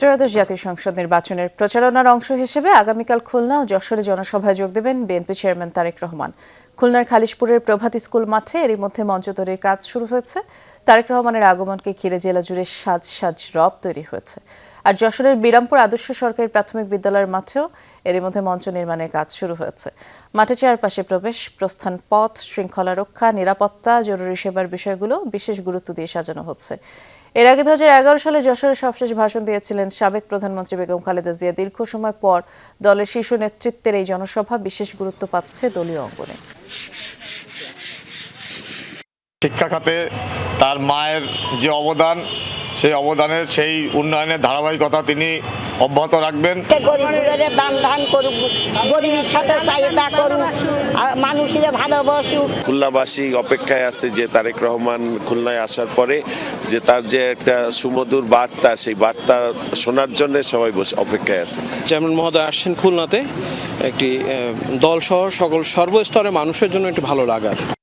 ত্রয়োদশ জাতীয় সংসদ নির্বাচনের প্রচারণার অংশ হিসেবে আগামীকাল খুলনা ও যশোরে জনসভায় যোগ দেবেন বিএনপি চেয়ারম্যান তারেক রহমান। খুলনার খালিশপুরের প্রভাত স্কুল মাঠে এরই মধ্যে মঞ্চ তৈরির কাজ শুরু হয়েছে। তারেক রহমানের আগমনকে ঘিরে জেলা জুড়ে সাজ সাজ রব তৈরি হয়েছে। আর যশোরের বিরামপুর আদর্শ সরকারি প্রাথমিক বিদ্যালয়ের মাঠেও এরই মধ্যে মঞ্চ নির্মাণের কাজ শুরু হয়েছে। মাঠের চারপাশে প্রবেশ, প্রস্থান পথ, শৃঙ্খলা রক্ষা, নিরাপত্তা, জরুরি সেবার বিষয়গুলো বিশেষ গুরুত্ব দিয়ে সাজানো হচ্ছে। এর আগে 2011 সালে যশোরে সবশেষ ভাষণ দিয়েছিলেন সাবেক প্রধানমন্ত্রী বেগম খালেদা জিয়া। দীর্ঘ সময় পর দলের শীর্ষ নেতৃত্বের এই জনসভা বিশেষ গুরুত্ব পাচ্ছে দলীয় অঙ্গনে। শিক্ষা খাতে তার মায়ের যে অবদান, সেই অবদানের সেই উন্নয়নের ধারাবাহিকতা তিনি অব্যাহত রাখবেন। গরিবের দান ধান করুক, গরিবের সাথে চাহিদা করুক, মানুষের ভালোবাসুক। খুলনাবাসী অপেক্ষায় আছে যে তারেক রহমান খুলনায় আসার পরে যে তার যে একটা সুমধুর বার্তা, সেই বার্তা শোনার জন্য সবাই অপেক্ষায় আছে। চেয়ারম্যান মহোদয় আসছেন খুলনাতে, একটি দল সহ সকল সর্বস্তরের মানুষের জন্য একটি ভালো লাগার।